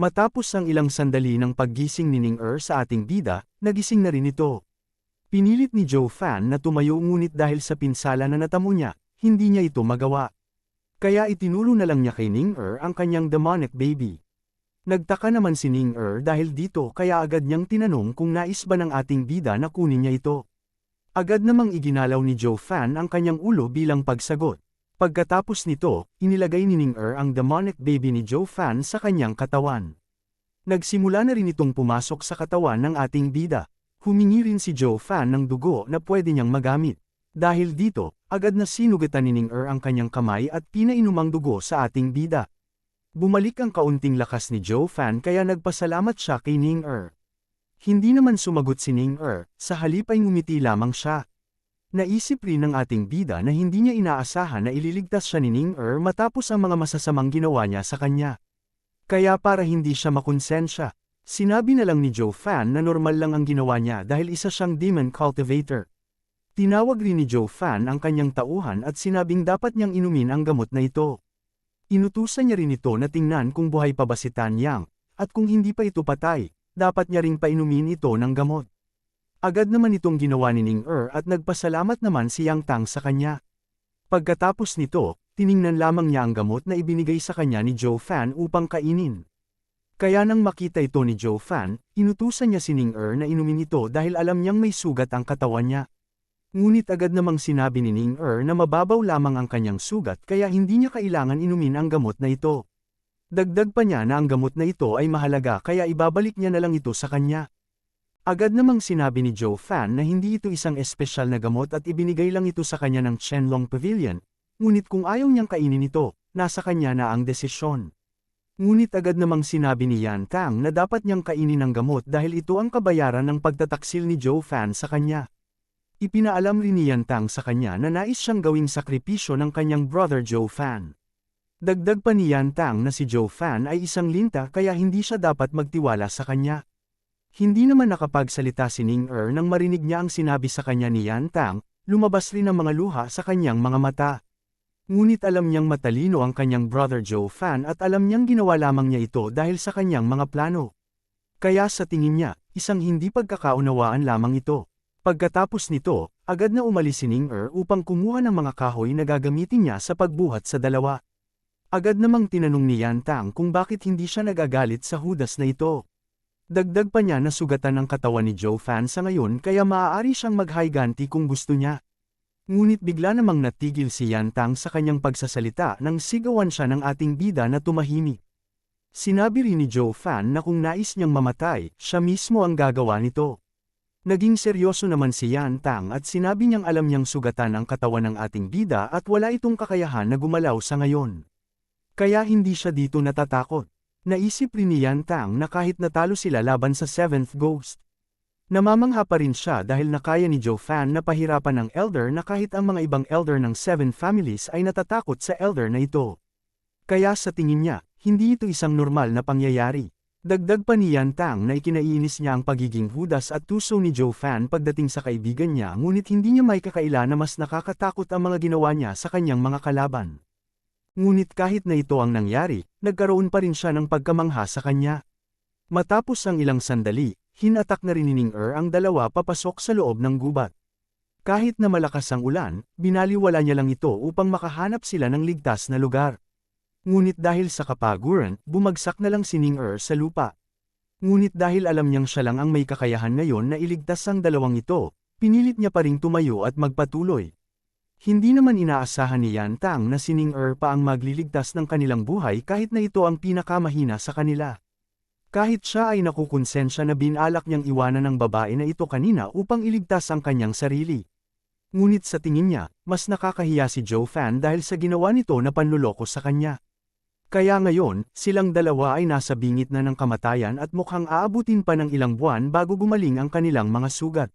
Matapos ang ilang sandali ng paggising ni Ning-er sa ating bida, nagising na rin ito. Pinilit ni Joe Fan na tumayo ngunit dahil sa pinsala na natamo niya, hindi niya ito magawa. Kaya itinuro na lang niya kay Ning-er ang kanyang demonic baby. Nagtaka naman si Ning-er dahil dito kaya agad niyang tinanong kung nais ba ng ating bida na kunin niya ito. Agad namang iginalaw ni Joe Fan ang kanyang ulo bilang pagsagot. Pagkatapos nito, inilagay ni Ning-er ang demonic baby ni Joe Fan sa kanyang katawan. Nagsimula na rin itong pumasok sa katawan ng ating bida. Humingi rin si Joe Fan ng dugo na pwede niyang magamit. Dahil dito, agad na sinugatan ni Ning-er ang kanyang kamay at pinainom ang dugo sa ating bida. Bumalik ang kaunting lakas ni Joe Fan kaya nagpasalamat siya kay Ning-er. Hindi naman sumagot si Ning-er, sa halip ay ngumiti lamang siya. Naisip rin ng ating bida na hindi niya inaasahan na ililigtas siya ni Ning-er matapos ang mga masasamang ginawa niya sa kanya. Kaya para hindi siya makonsensya, sinabi na lang ni Joe Fan na normal lang ang ginawa niya dahil isa siyang demon cultivator. Tinawag rin ni Joe Fan ang kanyang tauhan at sinabing dapat niyang inumin ang gamot na ito. Inutusan niya rin ito na tingnan kung buhay pa ba si Tan Yang, at kung hindi pa ito patay, dapat niya ring painumin ito ng gamot. Agad naman itong ginawa ni Ning-er at nagpasalamat naman si Yang Tang sa kanya. Pagkatapos nito, tiningnan lamang niya ang gamot na ibinigay sa kanya ni Joe Fan upang kainin. Kaya nang makita ito ni Joe Fan, inutusan niya si Ning-er na inumin ito dahil alam niyang may sugat ang katawan niya. Ngunit agad namang sinabi ni Ning-er na mababaw lamang ang kanyang sugat kaya hindi niya kailangan inumin ang gamot na ito. Dagdag pa niya na ang gamot na ito ay mahalaga kaya ibabalik niya na lang ito sa kanya. Agad namang sinabi ni Joe Fan na hindi ito isang espesyal na gamot at ibinigay lang ito sa kanya ng Qianlong Pavilion, ngunit kung ayaw niyang kainin ito, nasa kanya na ang desisyon. Ngunit agad namang sinabi ni Yan Tang na dapat niyang kainin ang gamot dahil ito ang kabayaran ng pagtataksil ni Joe Fan sa kanya. Ipinaalam rin ni Yan Tang sa kanya na nais siyang gawing sakripisyo ng kanyang brother Joe Fan. Dagdag pa ni Yan Tang na si Joe Fan ay isang linta kaya hindi siya dapat magtiwala sa kanya. Hindi naman nakapagsalita si Ning-er nang marinig niya ang sinabi sa kanya ni Yan Tang, lumabas rin ang mga luha sa kanyang mga mata. Ngunit alam niyang matalino ang kanyang brother Joe Fan at alam niyang ginawa lamang niya ito dahil sa kanyang mga plano. Kaya sa tingin niya, isang hindi pagkakaunawaan lamang ito. Pagkatapos nito, agad na umalis si Ning-er upang kumuha ng mga kahoy na gagamitin niya sa pagbuhat sa dalawa. Agad namang tinanong ni Yan Tang kung bakit hindi siya nagagalit sa hudas na ito. Dagdag pa niya na sugatan ang katawan ni Joe Fan sa ngayon kaya maaari siyang maghiganti kung gusto niya. Ngunit bigla namang natigil si Yan Tang sa kanyang pagsasalita nang sigawan siya ng ating bida na tumahimik. Sinabi rin ni Joe Fan na kung nais niyang mamatay, siya mismo ang gagawa nito. Naging seryoso naman si Yan Tang at sinabi niyang alam niyang sugatan ang katawan ng ating bida at wala itong kakayahan na gumalaw sa ngayon. Kaya hindi siya dito natatakot. Naisip rin ni Yan Tang na kahit natalo sila laban sa Seventh Ghost. Namamangha pa rin siya dahil nakaya ni Joe Fan na pahirapan ng elder na kahit ang mga ibang elder ng Seven Families ay natatakot sa elder na ito. Kaya sa tingin niya, hindi ito isang normal na pangyayari. Dagdag pa ni Yan Tang na ikinaiinis niya ang pagiging hudas at tuso ni Joe Fan pagdating sa kaibigan niya ngunit hindi niya may kakaila na mas nakakatakot ang mga ginawa niya sa kanyang mga kalaban. Ngunit kahit na ito ang nangyari, nagkaroon pa rin siya ng pagkamangha sa kanya. Matapos ang ilang sandali, hinatak na rin ni Ning-er ang dalawa papasok sa loob ng gubat. Kahit na malakas ang ulan, binaliwala niya lang ito upang makahanap sila ng ligtas na lugar. Ngunit dahil sa kapaguran, bumagsak na lang si Ning-er sa lupa. Ngunit dahil alam niyang siya lang ang may kakayahan ngayon na iligtas ang dalawang ito, pinilit niya pa ring tumayo at magpatuloy. Hindi naman inaasahan ni Yan Tang na si Ning-er pa ang magliligtas ng kanilang buhay kahit na ito ang pinakamahina sa kanila. Kahit siya ay nakukonsensya na binalak niyang iwanan ng babae na ito kanina upang iligtas ang kanyang sarili. Ngunit sa tingin niya, mas nakakahiya si Joe Fan dahil sa ginawa nito na panluloko sa kanya. Kaya ngayon, silang dalawa ay nasa bingit na ng kamatayan at mukhang aabutin pa ng ilang buwan bago gumaling ang kanilang mga sugat.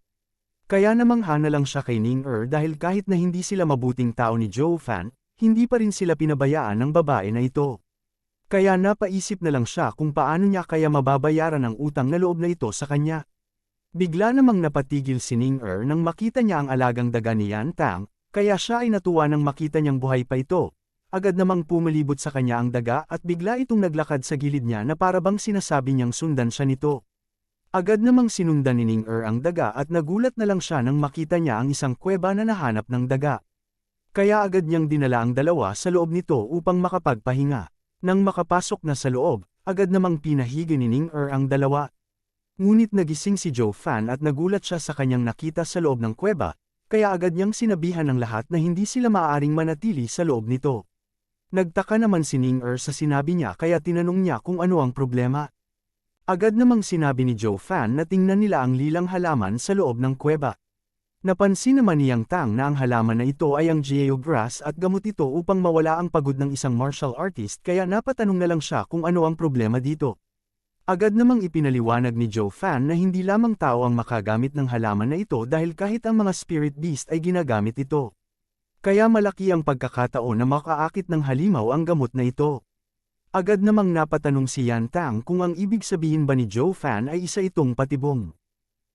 Kaya namangha na lang siya kay Ning-er dahil kahit na hindi sila mabuting tao ni Joe Fan, hindi pa rin sila pinabayaan ng babae na ito. Kaya napaisip na lang siya kung paano niya kaya mababayaran ang utang na loob na ito sa kanya. Bigla namang napatigil si Ning-er nang makita niya ang alagang daga ni Yan Tang, kaya siya ay natuwa nang makita niyang buhay pa ito. agad namang pumalibot sa kanya ang daga at bigla itong naglakad sa gilid niya na parabang sinasabi niyang sundan siya nito. Agad namang sinundan ni Ning-er ang daga at nagulat na lang siya nang makita niya ang isang kuweba na nahanap ng daga. Kaya agad niyang dinala ang dalawa sa loob nito upang makapagpahinga. Nang makapasok na sa loob, agad namang pinahigi ni Ning-er ang dalawa. Ngunit nagising si Joe Fan at nagulat siya sa kanyang nakita sa loob ng kuweba, kaya agad niyang sinabihan ng lahat na hindi sila maaaring manatili sa loob nito. Nagtaka naman si Ning-er sa sinabi niya kaya tinanong niya kung ano ang problema. Agad namang sinabi ni Joe Fan na tingnan nila ang lilang halaman sa loob ng kuweba. Napansin naman ni Yang Tang na ang halaman na ito ay ang Jiao grass at gamot ito upang mawala ang pagod ng isang martial artist kaya napatanong na lang siya kung ano ang problema dito. Agad namang ipinaliwanag ni Joe Fan na hindi lamang tao ang makagamit ng halaman na ito dahil kahit ang mga spirit beast ay ginagamit ito. Kaya malaki ang pagkakataon na makaakit ng halimaw ang gamot na ito. Agad namang napatanong si Yan Tang kung ang ibig sabihin ba ni Joe Fan ay isa itong patibong.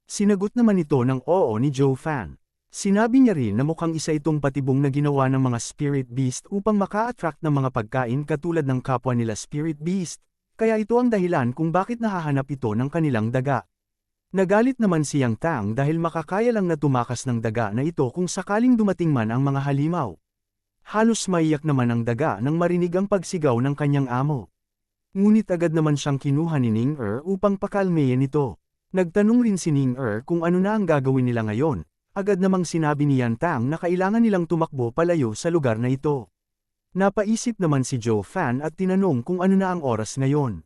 Sinagot naman ito ng oo ni Joe Fan. Sinabi niya rin na mukhang isa itong patibong na ginawa ng mga spirit beast upang maka-attract ng mga pagkain katulad ng kapwa nila spirit beast, kaya ito ang dahilan kung bakit nahahanap ito ng kanilang daga. Nagalit naman si Yang Tang dahil makakaya lang na tumakas ng daga na ito kung sakaling dumating man ang mga halimaw. Halos maiyak naman ang daga nang marinig ang pagsigaw ng kanyang amo. Ngunit agad naman siyang kinuha ni Ning-er upang pakalmeyin ito. Nagtanong rin si Ning-er kung ano na ang gagawin nila ngayon. Agad namang sinabi ni Yan Tang na kailangan nilang tumakbo palayo sa lugar na ito. Napaisip naman si Joe Fan at tinanong kung ano na ang oras ngayon.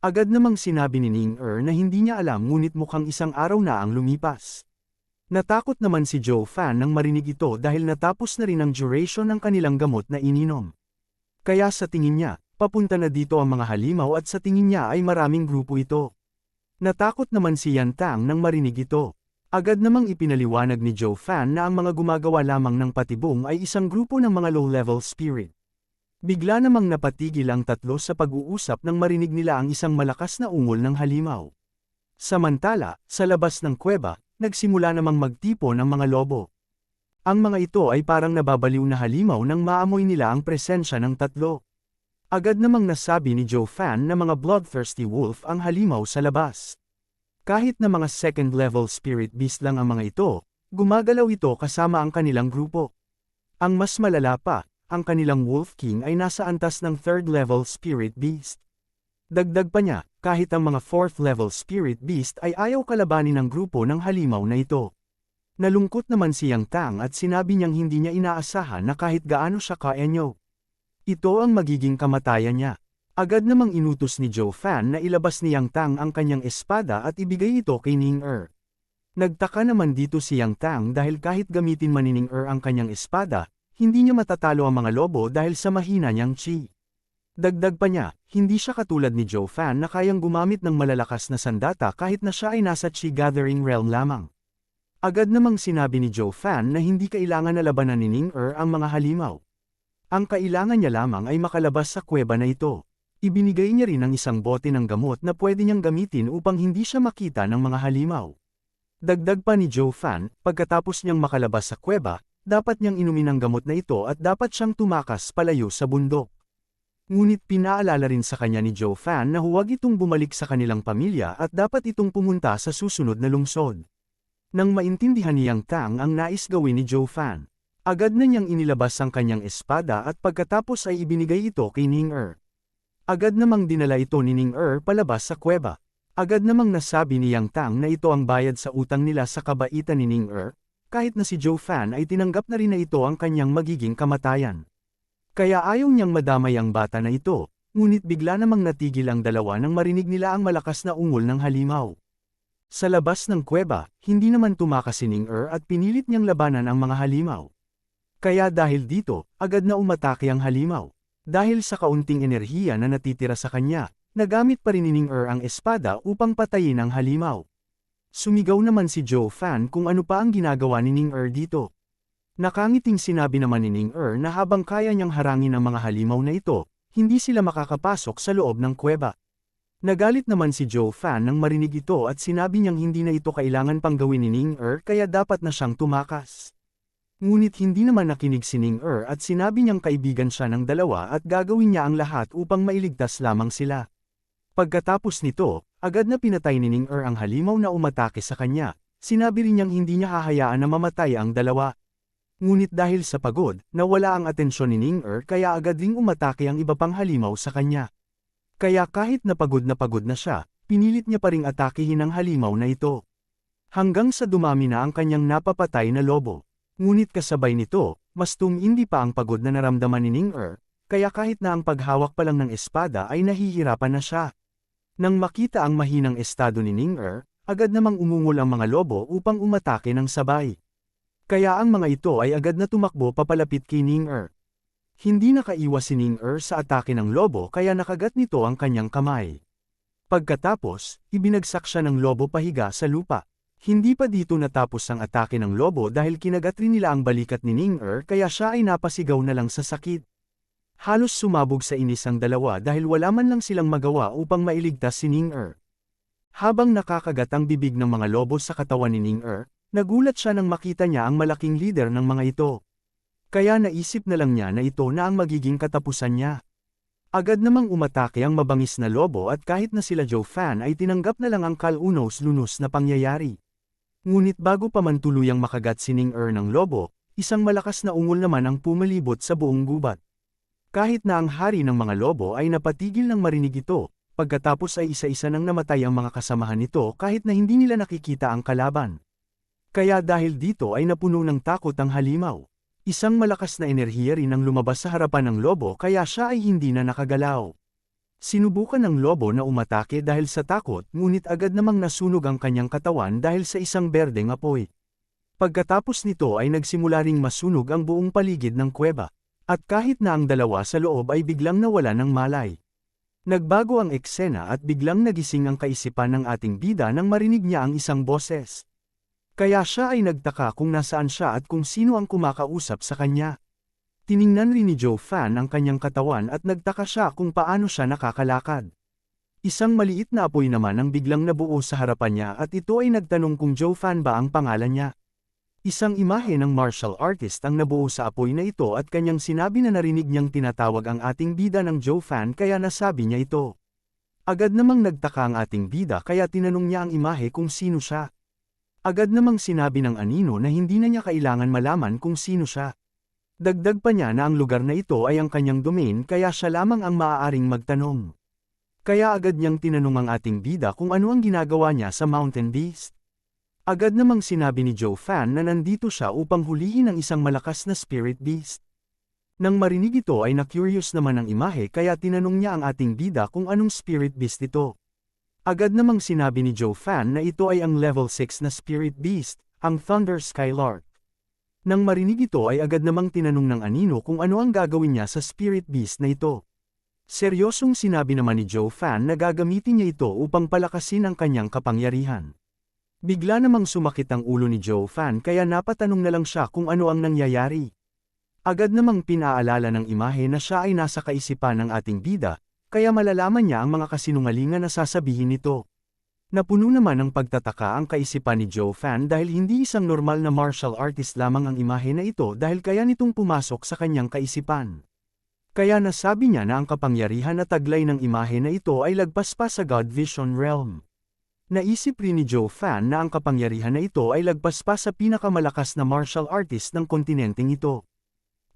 Agad namang sinabi ni Ning-er na hindi niya alam ngunit mukhang isang araw na ang lumipas. Natakot naman si Joe Fan nang marinig ito dahil natapos na rin ang duration ng kanilang gamot na ininom. Kaya sa tingin niya, papunta na dito ang mga halimaw at sa tingin niya ay maraming grupo ito. Natakot naman si Yan Tang nang marinig ito. Agad namang ipinaliwanag ni Joe Fan na ang mga gumagawa lamang ng patibong ay isang grupo ng mga low-level spirit. Bigla namang napatigil ang tatlo sa pag-uusap nang marinig nila ang isang malakas na ungol ng halimaw. Samantala, sa labas ng kuweba, nagsimula namang magtipon ang mga lobo. Ang mga ito ay parang nababaliw na halimaw nang maamoy nila ang presensya ng tatlo. Agad namang nasabi ni Joe Fan na mga bloodthirsty wolf ang halimaw sa labas. Kahit na mga second-level spirit beast lang ang mga ito, gumagalaw ito kasama ang kanilang grupo. Ang mas malala pa, ang kanilang Wolf King ay nasa antas ng third-level spirit beast. Dagdag pa niya, kahit ang mga fourth-level spirit beast ay ayaw kalabanin ng grupo ng halimaw na ito. Nalungkot naman si Yang Tang at sinabi niyang hindi niya inaasahan na kahit gaano siya kaenyo. Ito ang magiging kamatayan niya. Agad namang inutos ni Joe Fan na ilabas ni Yang Tang ang kanyang espada at ibigay ito kay Ning-er. Nagtaka naman dito si Yang Tang dahil kahit gamitin man ni Ning-er ang kanyang espada, hindi niya matatalo ang mga lobo dahil sa mahina niyang chi. Dagdag pa niya, hindi siya katulad ni Joe Fan na kayang gumamit ng malalakas na sandata kahit na siya ay nasa chi gathering realm lamang. Agad namang sinabi ni Joe Fan na hindi kailangan na labanan ni Ning-er ang mga halimaw. Ang kailangan niya lamang ay makalabas sa kuweba na ito. Ibinigay niya rin ang isang bote ng gamot na pwede niyang gamitin upang hindi siya makita ng mga halimaw. Dagdag pa ni Joe Fan, pagkatapos niyang makalabas sa kuweba, dapat niyang inumin ang gamot na ito at dapat siyang tumakas palayo sa bundok. Ngunit pinaalala rin sa kanya ni Joe Fan na huwag itong bumalik sa kanilang pamilya at dapat itong pumunta sa susunod na lungsod. Nang maintindihan ni Yang Tang ang nais gawin ni Joe Fan, agad na niyang inilabas ang kanyang espada at pagkatapos ay ibinigay ito kay Ning-er. Agad namang dinala ito ni Ning-er palabas sa kuweba. Agad namang nasabi ni Yang Tang na ito ang bayad sa utang nila sa kabaitan ni Ning-er, kahit na si Joe Fan ay tinanggap na rin na ito ang kanyang magiging kamatayan. Kaya ayaw niyang madamay ang bata na ito, ngunit bigla namang natigil ang dalawa nang marinig nila ang malakas na ungol ng halimaw. Sa labas ng kuweba, hindi naman tumakas si Ning-er at pinilit niyang labanan ang mga halimaw. Kaya dahil dito, agad na umatake ang halimaw. Dahil sa kaunting enerhiya na natitira sa kanya, nagamit pa rin ni Ning-er ang espada upang patayin ang halimaw. Sumigaw naman si Joe Fan kung ano pa ang ginagawa ni Ning-er dito. Nakangiting sinabi naman ni Ning-er na habang kaya niyang harangin ang mga halimaw na ito, hindi sila makakapasok sa loob ng kuweba. Nagalit naman si Joe Fan nang marinig ito at sinabi niyang hindi na ito kailangan pang gawin ni Ning-er kaya dapat na siyang tumakas. Ngunit hindi naman nakinig si Ning-er at sinabi niyang kaibigan siya ng dalawa at gagawin niya ang lahat upang mailigtas lamang sila. Pagkatapos nito, agad na pinatay ni Ning-er ang halimaw na umatake sa kanya. Sinabi rin niyang hindi niya hahayaan na mamatay ang dalawa. Ngunit dahil sa pagod, nawala ang atensyon ni Ning-er kaya agad ring umatake ang iba pang halimaw sa kanya. Kaya kahit na pagod na siya, pinilit niya pa ring atakihin ang halimaw na ito. Hanggang sa dumami na ang kanyang napapatay na lobo. Ngunit kasabay nito, mas tumindi pa ang pagod na naramdaman ni Ning-er, kaya kahit na ang paghawak pa lang ng espada ay nahihirapan na siya. Nang makita ang mahinang estado ni Ning-er, agad namang umungol ang mga lobo upang umatake ng sabay. Kaya ang mga ito ay agad na tumakbo papalapit kay Ning-er. Hindi nakaiwas si Ning-er sa atake ng lobo kaya nakagat nito ang kanyang kamay. Pagkatapos, ibinagsak siya ng lobo pahiga sa lupa. Hindi pa dito natapos ang atake ng lobo dahil kinagat rin nila ang balikat ni Ning-er kaya siya ay napasigaw na lang sa sakit. Halos sumabog sa inis ang dalawa dahil wala man lang silang magawa upang mailigtas si Ning-er. Habang nakakagat ang bibig ng mga lobo sa katawan ni Ning-er, nagulat siya nang makita niya ang malaking leader ng mga ito. Kaya naisip na lang niya na ito na ang magiging katapusan niya. Agad namang umatake ang mabangis na lobo at kahit na sila Joe Fan ay tinanggap na lang ang kalunos-lunos na pangyayari. Ngunit bago pa man tuluyang makagat si Ning-er ng lobo, isang malakas na ungol naman ang pumalibot sa buong gubat. Kahit na ang hari ng mga lobo ay napatigil nang marinig ito, pagkatapos ay isa-isa nang namatay ang mga kasamahan nito kahit na hindi nila nakikita ang kalaban. Kaya dahil dito ay napuno ng takot ang halimaw. Isang malakas na enerhiya rin ang lumabas sa harapan ng lobo kaya siya ay hindi na nakagalaw. Sinubukan ng lobo na umatake dahil sa takot ngunit agad namang nasunog ang kanyang katawan dahil sa isang berdeng apoy. Pagkatapos nito ay nagsimula ring masunog ang buong paligid ng kuweba. At kahit na ang dalawa sa loob ay biglang nawala ng malay. Nagbago ang eksena at biglang nagising ang kaisipan ng ating bida nang marinig niya ang isang boses. Kaya siya ay nagtaka kung nasaan siya at kung sino ang kumakausap sa kanya. Tiningnan rin ni Joe Fan ang kanyang katawan at nagtaka siya kung paano siya nakakalakad. Isang maliit na apoy naman ang biglang nabuo sa harapan niya at ito ay nagtanong kung Joe Fan ba ang pangalan niya. Isang imahe ng martial artist ang nabuo sa apoy na ito at kanyang sinabi na narinig niyang tinatawag ang ating bida ng Joe Fan kaya nasabi niya ito. Agad namang nagtaka ang ating bida kaya tinanong niya ang imahe kung sino siya. Agad namang sinabi ng anino na hindi na niya kailangan malaman kung sino siya. Dagdag pa niya na ang lugar na ito ay ang kanyang domain kaya siya lamang ang maaaring magtanong. Kaya agad niyang tinanong ang ating bida kung ano ang ginagawa niya sa Mountain Beast. Agad namang sinabi ni Joe Fan na nandito siya upang hulihin ang isang malakas na spirit beast. Nang marinig ito ay na-curious naman ang imahe kaya tinanong niya ang ating bida kung anong spirit beast ito. Agad namang sinabi ni Joe Fan na ito ay ang level 6 na spirit beast, ang Thunder Skylark. Nang marinig ito ay agad namang tinanong ng anino kung ano ang gagawin niya sa spirit beast na ito. Seryosong sinabi naman ni Joe Fan na gagamitin niya ito upang palakasin ang kanyang kapangyarihan. Bigla namang sumakit ang ulo ni Joe Fan kaya napatanong na lang siya kung ano ang nangyayari. Agad namang pinaalala ng imahe na siya ay nasa kaisipan ng ating bida, kaya malalaman niya ang mga kasinungalingan na sasabihin nito. Napuno naman ng pagtataka ang kaisipan ni Joe Fan dahil hindi isang normal na martial artist lamang ang imahe na ito dahil kaya nitong pumasok sa kanyang kaisipan. Kaya nasabi niya na ang kapangyarihan na taglay ng imahe na ito ay lagpas pa sa God Vision Realm. Naisip rin ni Joe Fan na ang kapangyarihan na ito ay lagpas pa sa pinakamalakas na martial artist ng kontinenteng ito.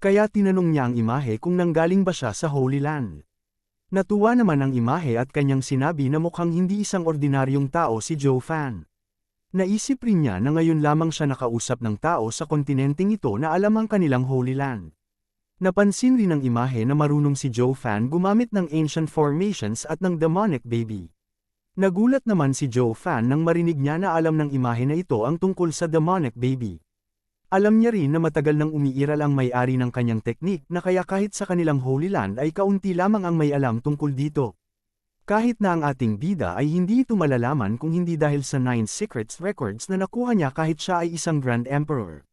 Kaya tinanong niya ang imahe kung nanggaling ba siya sa Holy Land. Natuwa naman ang imahe at kanyang sinabi na mukhang hindi isang ordinaryong tao si Joe Fan. Naisip rin niya na ngayon lamang siya nakausap ng tao sa kontinenteng ito na alam ang kanilang Holy Land. Napansin rin ng imahe na marunong si Joe Fan gumamit ng ancient formations at ng demonic baby. Nagulat naman si Joe Fan nang marinig niya na alam ng imahe na ito ang tungkol sa demonic baby. Alam niya rin na matagal nang umiiral ang may-ari ng kanyang teknik na kaya kahit sa kanilang Holy Land ay kaunti lamang ang may alam tungkol dito. Kahit na ang ating bida ay hindi ito malalaman kung hindi dahil sa 9 Secrets records na nakuha niya kahit siya ay isang Grand Emperor.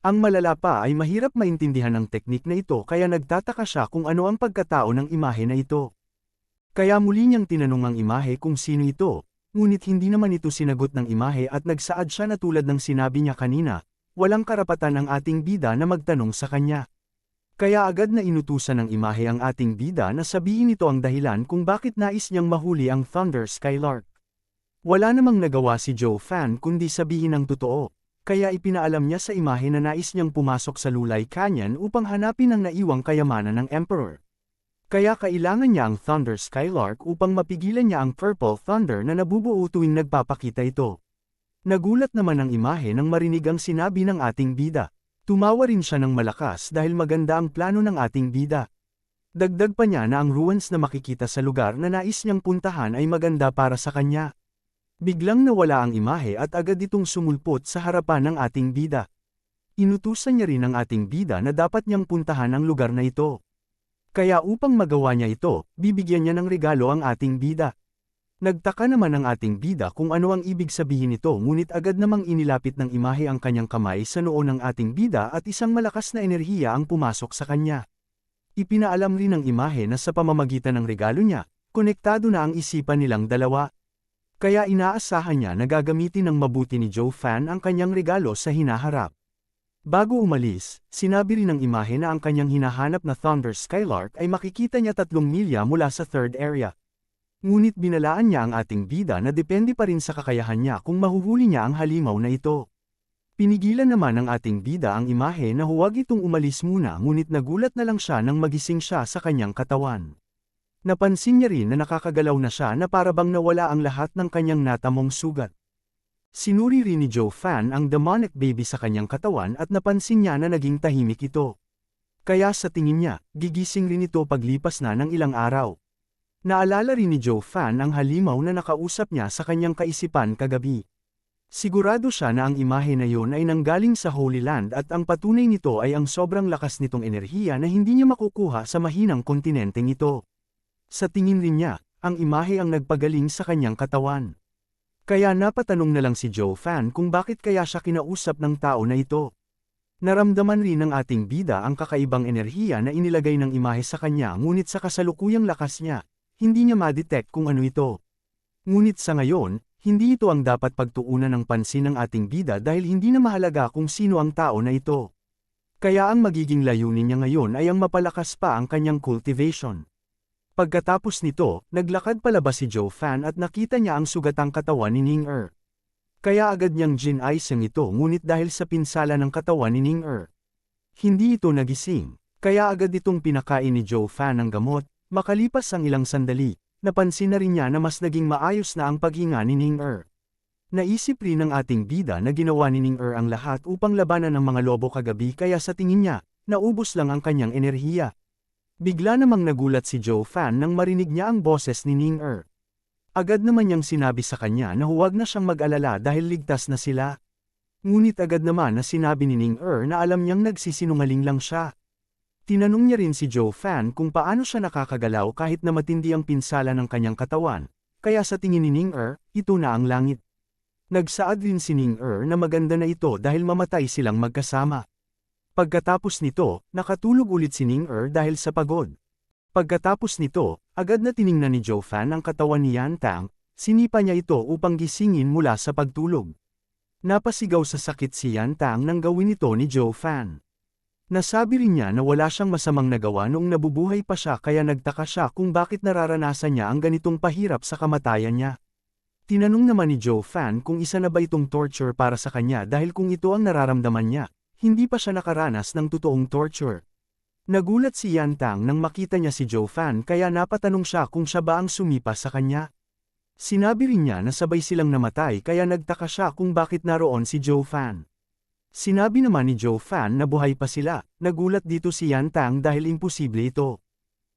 Ang malala pa ay mahirap maintindihan ang teknik na ito kaya nagtataka siya kung ano ang pagkatao ng imahe na ito. Kaya muli niyang tinanong ang imahe kung sino ito, ngunit hindi naman ito sinagot ng imahe at nagsaad siya na tulad ng sinabi niya kanina. walang karapatan ang ating bida na magtanong sa kanya. Kaya agad na inutusan ng imahe ang ating bida na sabihin ito ang dahilan kung bakit nais niyang mahuli ang Thunder Skylark. Wala namang nagawa si Joe Fan kundi sabihin ang totoo, kaya ipinaalam niya sa imahe na nais niyang pumasok sa Lulay Canyon upang hanapin ang naiwang kayamanan ng Emperor. Kaya kailangan niya ang Thunder Skylark upang mapigilan niya ang Purple Thunder na nabubuo tuwing nagpapakita ito. Nagulat naman ang imahe nang marinig ang sinabi ng ating bida. Tumawa rin siya ng malakas dahil maganda ang plano ng ating bida. Dagdag pa niya na ang ruins na makikita sa lugar na nais niyang puntahan ay maganda para sa kanya. Biglang nawala ang imahe at agad itong sumulpot sa harapan ng ating bida. Inutusan niya rin ang ating bida na dapat niyang puntahan ang lugar na ito. Kaya upang magawa niya ito, bibigyan niya ng regalo ang ating bida. Nagtaka naman ang ating bida kung ano ang ibig sabihin nito ngunit agad namang inilapit ng imahe ang kanyang kamay sa noo ng ating bida at isang malakas na enerhiya ang pumasok sa kanya. Ipinaalam rin ng imahe na sa pamamagitan ng regalo niya, konektado na ang isipan nilang dalawa. Kaya inaasahan niya na gagamitin ng mabuti ni Joe Fan ang kanyang regalo sa hinaharap. Bago umalis, sinabi rin ng imahe na ang kanyang hinahanap na Thunder Skylark ay makikita niya 3 milya mula sa third area. Ngunit binalaan niya ang ating bida na depende pa rin sa kakayahan niya kung mahuhuli niya ang halimaw na ito. Pinigilan naman ng ating bida ang imahe na huwag itong umalis muna ngunit nagulat na lang siya nang magising siya sa kanyang katawan. Napansin niya rin na nakakagalaw na siya na parabang nawala ang lahat ng kanyang natamong sugat. Sinuri rin ni Joe Fan ang demonic baby sa kanyang katawan at napansin niya na naging tahimik ito. Kaya sa tingin niya, gigising rin ito paglipas na ng ilang araw. Naalala rin ni Joe Fan ang halimaw na nakausap niya sa kanyang kaisipan kagabi. Sigurado siya na ang imahe na yun ay nanggaling sa Holy Land at ang patunay nito ay ang sobrang lakas nitong enerhiya na hindi niya makukuha sa mahinang kontinenteng ito. Sa tingin rin niya, ang imahe ang nagpagaling sa kanyang katawan. Kaya napatanong na lang si Joe Fan kung bakit kaya siya kinausap ng tao na ito. Naramdaman rin ng ating bida ang kakaibang enerhiya na inilagay ng imahe sa kanya ngunit sa kasalukuyang lakas niya, hindi niya ma-detect kung ano ito. Ngunit sa ngayon, hindi ito ang dapat pagtuunan ng pansin ng ating bida dahil hindi na mahalaga kung sino ang tao na ito. Kaya ang magiging layunin niya ngayon ay ang mapalakas pa ang kanyang cultivation. Pagkatapos nito, naglakad palabas si Joe Fan at nakita niya ang sugatang katawan ni Ning-er. Kaya agad niyang gin-ice ang ito ngunit dahil sa pinsala ng katawan ni Ning-er, hindi ito nagising, kaya agad itong pinakain ni Joe Fan ng gamot. Makalipas ang ilang sandali, napansin na rin niya na mas naging maayos na ang paghinga ni Ning-er. Naisip rin ng ating bida na ginawa ni Ning-er ang lahat upang labanan ang mga lobo kagabi kaya sa tingin niya, naubos lang ang kanyang enerhiya. Bigla namang nagulat si Joe Fan nang marinig niya ang boses ni Ning-er. Agad naman niyang sinabi sa kanya na huwag na siyang mag-alala dahil ligtas na sila. Ngunit agad naman na sinabi ni Ning-er na alam niyang nagsisinungaling lang siya. Tinanong niya rin si Joe Fan kung paano siya nakakagalaw kahit na matindi ang pinsala ng kanyang katawan, kaya sa tingin ni Ning-er, ito na ang langit. Nagsaad din si Ning-er na maganda na ito dahil mamatay silang magkasama. Pagkatapos nito, nakatulog ulit si Ning-er dahil sa pagod. Pagkatapos nito, agad na tiningnan ni Joe Fan ang katawan ni Yan Tang, sinipa niya ito upang gisingin mula sa pagtulog. Napasigaw sa sakit si Yan Tang nang gawin ito ni Joe Fan. Nasabi rin niya na wala siyang masamang nagawa noong nabubuhay pa siya kaya nagtaka siya kung bakit nararanasan niya ang ganitong pahirap sa kamatayan niya. Tinanong naman ni Joe Fan kung isa na ba itong torture para sa kanya dahil kung ito ang nararamdaman niya, hindi pa siya nakaranas ng totoong torture. Nagulat si Yan Tang nang makita niya si Joe Fan kaya napatanong siya kung siya ba ang sumipa sa kanya. Sinabi rin niya na sabay silang namatay kaya nagtaka siya kung bakit naroon si Joe Fan. Sinabi naman ni Joe Fan na buhay pa sila, nagulat dito si Yan Tang dahil imposible ito.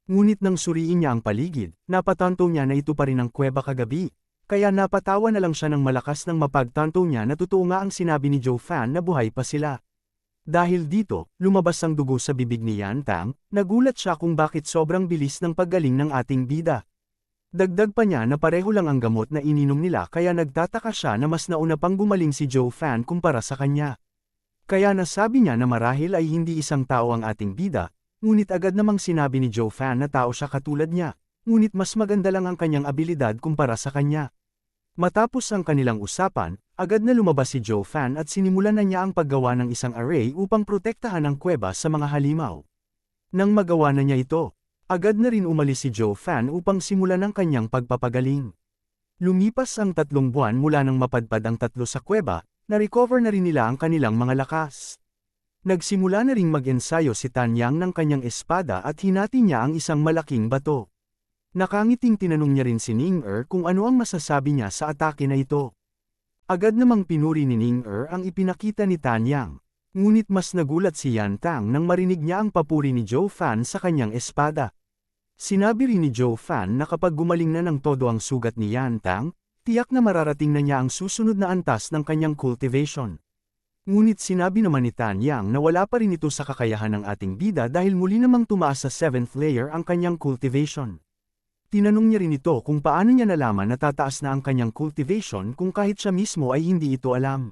Ngunit nang suriin niya ang paligid, napatanto niya na ito pa rin ang kuweba kagabi, kaya napatawa na lang siya ng malakas nang mapagtanto niya na totoo nga ang sinabi ni Joe Fan na buhay pa sila. Dahil dito, lumabas ang dugo sa bibig ni Yan Tang, nagulat siya kung bakit sobrang bilis ng paggaling ng ating bida. Dagdag pa niya na pareho lang ang gamot na ininom nila kaya nagtataka siya na mas nauna pang gumaling si Joe Fan kumpara sa kanya. Kaya nasabi niya na marahil ay hindi isang tao ang ating bida, ngunit agad namang sinabi ni Joe Fan na tao siya katulad niya, ngunit mas maganda lang ang kanyang abilidad kumpara sa kanya. Matapos ang kanilang usapan, agad na lumabas si Joe Fan at sinimulan na niya ang paggawa ng isang array upang protektahan ang kuweba sa mga halimaw. Nang magawa na niya ito, agad na rin umalis si Joe Fan upang simulan ang kanyang pagpapagaling. Lumipas ang 3 buwan mula nang mapadpad ang tatlo sa kuweba, na-recover na rin nila ang kanilang mga lakas. Nagsimula na ring mag-ensayo si Tanyang ng kanyang espada at hinati niya ang isang malaking bato. Nakangiting tinanong niya rin si Ning-er kung ano ang masasabi niya sa atake na ito. Agad namang pinuri ni Ning-er ang ipinakita ni Tanyang. Ngunit mas nagulat si Yan Tang nang marinig niya ang papuri ni Joe Fan sa kanyang espada. Sinabi rin ni Joe Fan na kapag gumaling na ng todo ang sugat ni Yan Tang, tiyak na mararating na niya ang susunod na antas ng kanyang cultivation. Ngunit sinabi naman ni Tanyang na wala pa rin ito sa kakayahan ng ating bida dahil muli namang tumaas sa 7th layer ang kanyang cultivation. Tinanong niya rin ito kung paano niya nalaman na tataas na ang kanyang cultivation kung kahit siya mismo ay hindi ito alam.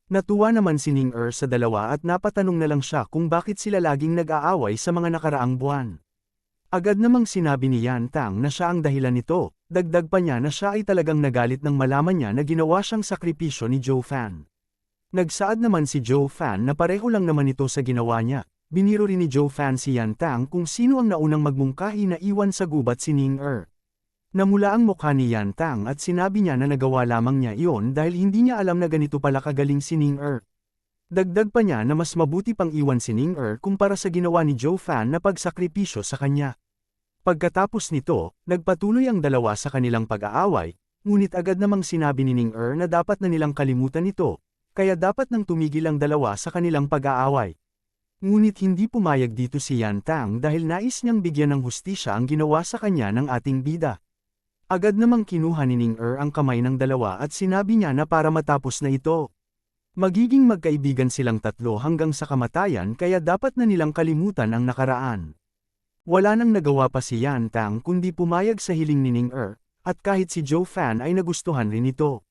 Natuwa naman si Ning-er sa dalawa at napatanong na lang siya kung bakit sila laging nag-aaway sa mga nakaraang buwan. Agad namang sinabi ni Yan Tang na siya ang dahilan nito, dagdag pa niya na siya ay talagang nagalit nang malaman niya na ginawa siyang sakripisyo ni Joe Fan. Nagsaad naman si Joe Fan na pareho lang naman ito sa ginawa niya. Biniro rin ni Joe Fan si Yan Tang kung sino ang naunang magmungkahi na iwan sa gubat si Ning-er. Namula ang mukha ni Yan Tang at sinabi niya na nagawa lamang niya iyon dahil hindi niya alam na ganito pala kagaling si Ning-er. Dagdag pa niya na mas mabuti pang iwan si Ning-er kumpara sa ginawa ni Joe Fan na pagsakripisyo sa kanya. Pagkatapos nito, nagpatuloy ang dalawa sa kanilang pag-aaway, ngunit agad namang sinabi ni Ning-er na dapat na nilang kalimutan ito. Kaya dapat nang tumigil ang dalawa sa kanilang pag-aaway. Ngunit hindi pumayag dito si Yan Tang dahil nais niyang bigyan ng hustisya ang ginawa sa kanya ng ating bida. Agad namang kinuha ni Ning-er ang kamay ng dalawa at sinabi niya na para matapos na ito. Magiging magkaibigan silang tatlo hanggang sa kamatayan kaya dapat na nilang kalimutan ang nakaraan. Wala nang nagawa pa si Yan Tang kundi pumayag sa hiling ni Ning-er, at kahit si Joe Fan ay nagustuhan rin ito.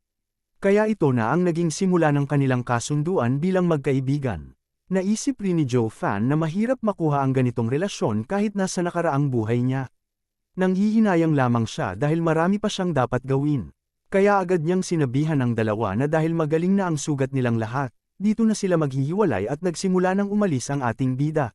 Kaya ito na ang naging simula ng kanilang kasunduan bilang magkaibigan. Naisip rin ni Joe Fan na mahirap makuha ang ganitong relasyon kahit nasa nakaraang buhay niya. Nanghihinayang lamang siya dahil marami pa siyang dapat gawin. Kaya agad niyang sinabihan ang dalawa na dahil magaling na ang sugat nilang lahat, dito na sila maghihiwalay at nagsimula nang umalis ang ating bida.